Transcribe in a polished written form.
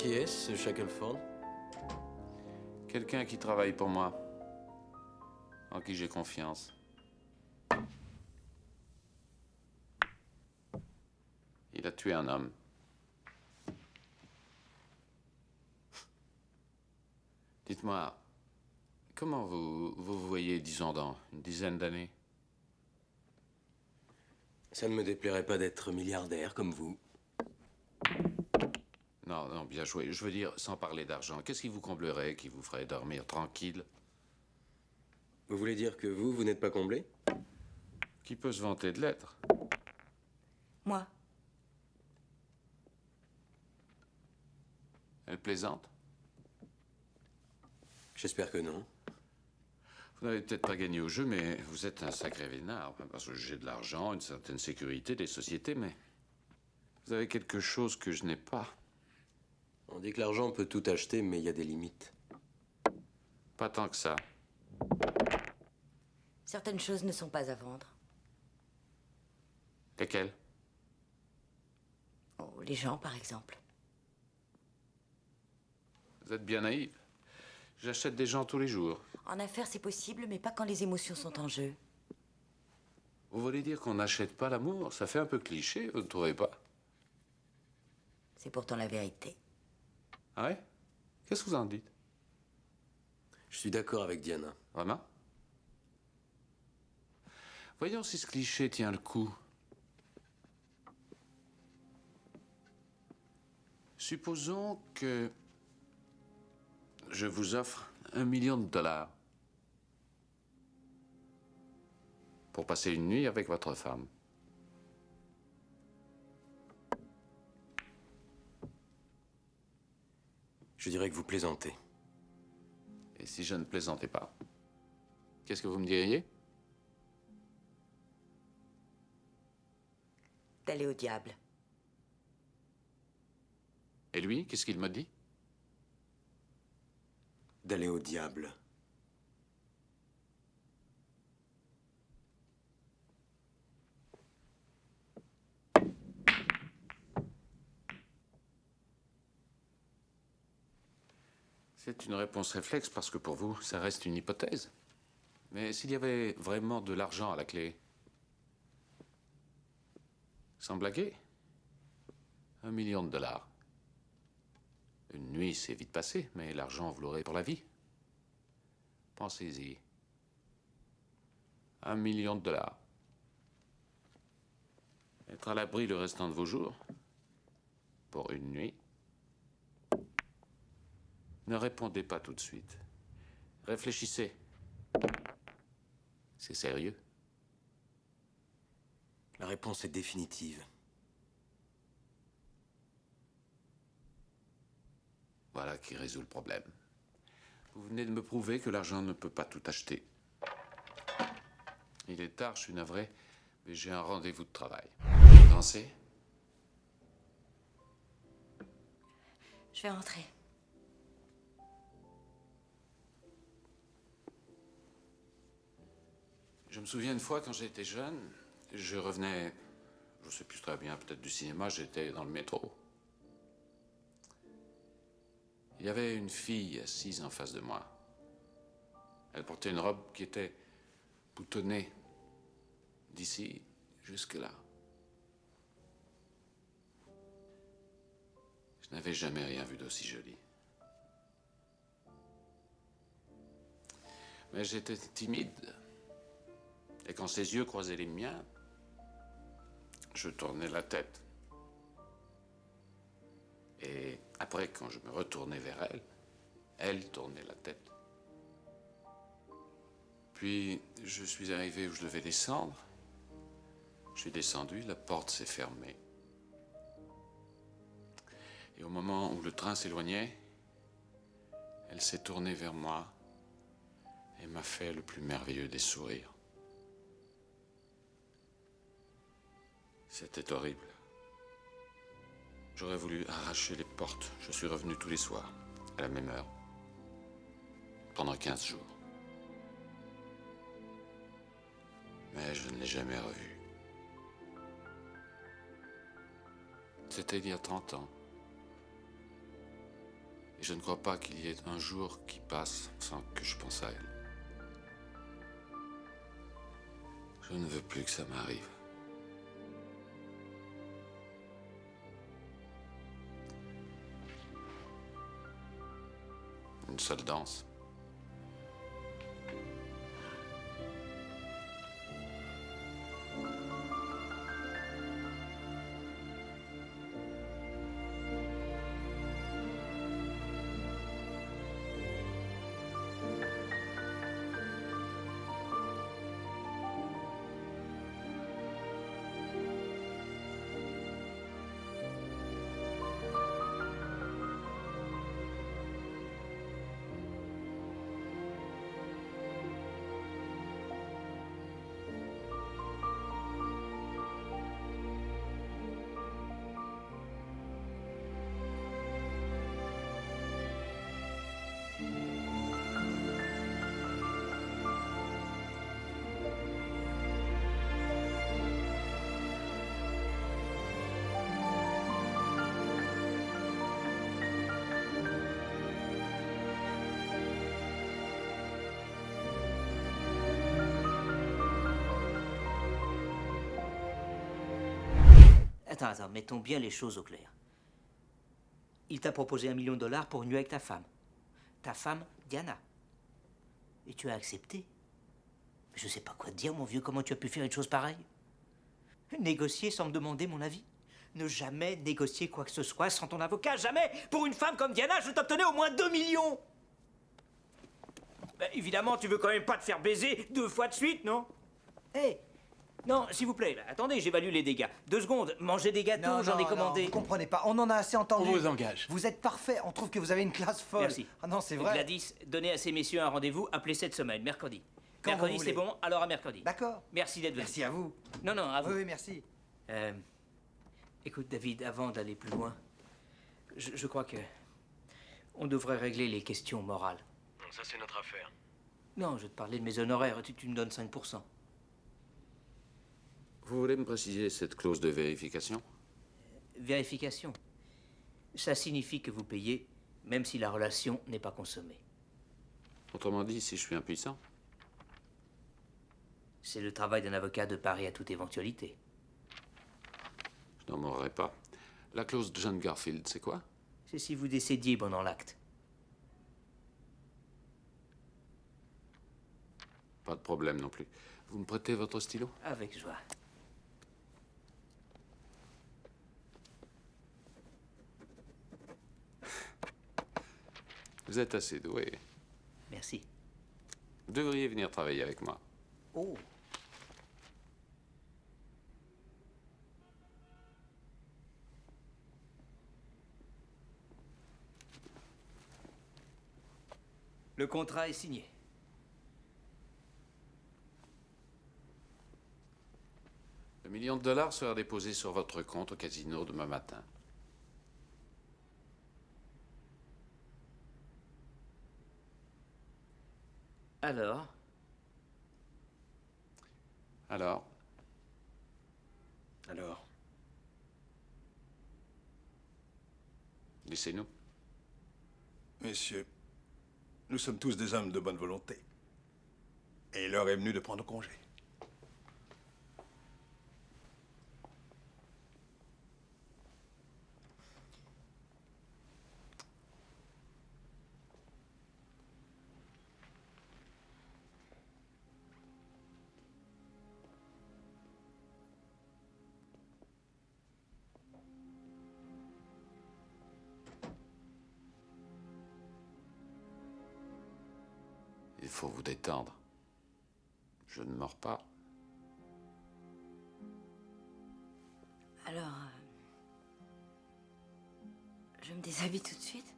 Qui est ce Shackleford? Quelqu'un qui travaille pour moi, en qui j'ai confiance. Il a tué un homme. Dites-moi, comment vous voyez, disons, dans une dizaine d'années? Ça ne me déplairait pas d'être milliardaire comme vous. Non, non, bien joué. Je veux dire, sans parler d'argent, qu'est-ce qui vous comblerait, qui vous ferait dormir tranquille? Vous voulez dire que vous n'êtes pas comblé? Qui peut se vanter de l'être? Moi. Elle plaisante? J'espère que non. Vous n'avez peut-être pas gagné au jeu, mais vous êtes un sacré vénard. Parce que j'ai de l'argent, une certaine sécurité, des sociétés, mais vous avez quelque chose que je n'ai pas. On dit que l'argent peut tout acheter, mais il y a des limites. Pas tant que ça. Certaines choses ne sont pas à vendre. Lesquelles? Oh, les gens, par exemple. Vous êtes bien naïf. J'achète des gens tous les jours. En affaires, c'est possible, mais pas quand les émotions sont en jeu. Vous voulez dire qu'on n'achète pas l'amour? Ça fait un peu cliché, vous ne trouvez pas? C'est pourtant la vérité. Ah ouais? Qu'est-ce que vous en dites? Je suis d'accord avec Diana. Vraiment? Voyons si ce cliché tient le coup. Supposons que je vous offre $1 million pour passer une nuit avec votre femme. Je dirais que vous plaisantez. Et si je ne plaisantais pas, qu'est-ce que vous me diriez? D'aller au diable. Et lui, qu'est-ce qu'il me dit? D'aller au diable. C'est une réponse réflexe parce que pour vous, ça reste une hypothèse. Mais s'il y avait vraiment de l'argent à la clé, sans blaguer, $1 million. Une nuit, c'est vite passé, mais l'argent, vous l'aurez pour la vie. Pensez-y. $1 million. Être à l'abri le restant de vos jours, pour une nuit. Ne répondez pas tout de suite. Réfléchissez. C'est sérieux. La réponse est définitive. Voilà qui résout le problème. Vous venez de me prouver que l'argent ne peut pas tout acheter. Il est tard, je suis navré, mais j'ai un rendez-vous de travail. Danser? Je vais rentrer. Je me souviens une fois, quand j'étais jeune, je revenais, je ne sais plus très bien, peut-être du cinéma, j'étais dans le métro. Il y avait une fille assise en face de moi. Elle portait une robe qui était boutonnée d'ici jusque-là. Je n'avais jamais rien vu d'aussi joli. Mais j'étais timide. Et quand ses yeux croisaient les miens, je tournais la tête. Et après, quand je me retournais vers elle, elle tournait la tête. Puis, je suis arrivé où je devais descendre. Je suis descendu, la porte s'est fermée. Et au moment où le train s'éloignait, elle s'est tournée vers moi et m'a fait le plus merveilleux des sourires. C'était horrible. J'aurais voulu arracher les portes. Je suis revenu tous les soirs, à la même heure, pendant 15 jours. Mais je ne l'ai jamais revue. C'était il y a 30 ans. Et je ne crois pas qu'il y ait un jour qui passe sans que je pense à elle. Je ne veux plus que ça m'arrive. Une seule danse. Attends, mettons bien les choses au clair. Il t'a proposé $1 million pour une nuit avec ta femme. Ta femme, Diana. Et tu as accepté. Je sais pas quoi te dire, mon vieux, comment tu as pu faire une chose pareille? Négocier sans me demander mon avis? Ne jamais négocier quoi que ce soit sans ton avocat, jamais! Pour une femme comme Diana, je t'obtenais au moins 2 millions! Ben, évidemment, tu veux quand même pas te faire baiser 2 fois de suite, non? Hé! Non, s'il vous plaît, là, attendez, j'évalue les dégâts. 2 secondes, manger des gâteaux, j'en ai commandé. Vous comprenez pas, on en a assez entendu. On vous engage. Vous êtes parfait, on trouve que vous avez une classe folle. Merci. Ah non, c'est vrai. Gladys, donnez à ces messieurs un rendez-vous, appelez cette semaine, mercredi. Quand Mercredi, vous c'est voulez. bon, alors à mercredi. D'accord. Merci d'être venu. Merci à vous. Non, non, à vous. Oui, oui, merci. Écoute, David, avant d'aller plus loin, je crois que on devrait régler les questions morales. Ça, c'est notre affaire. Non, je te parlais de mes honoraires, tu me donnes 5%. Vous voulez me préciser cette clause de vérification? Vérification. Ça signifie que vous payez, même si la relation n'est pas consommée. Autrement dit, si je suis impuissant? C'est le travail d'un avocat de parer à toute éventualité. Je n'en mourrai pas. La clause de John Garfield, c'est quoi? C'est si vous décédiez pendant l'acte. Pas de problème non plus. Vous me prêtez votre stylo? Avec joie. Vous êtes assez doué. Merci. Vous devriez venir travailler avec moi. Oh. Le contrat est signé. Le $1 million sera déposé sur votre compte au casino demain matin. Alors, Alors, laissez-nous. Messieurs, nous sommes tous des hommes de bonne volonté. Et l'heure est venue de prendre congé. Il faut vous détendre. Je ne mords pas. Alors, je me déshabille tout de suite?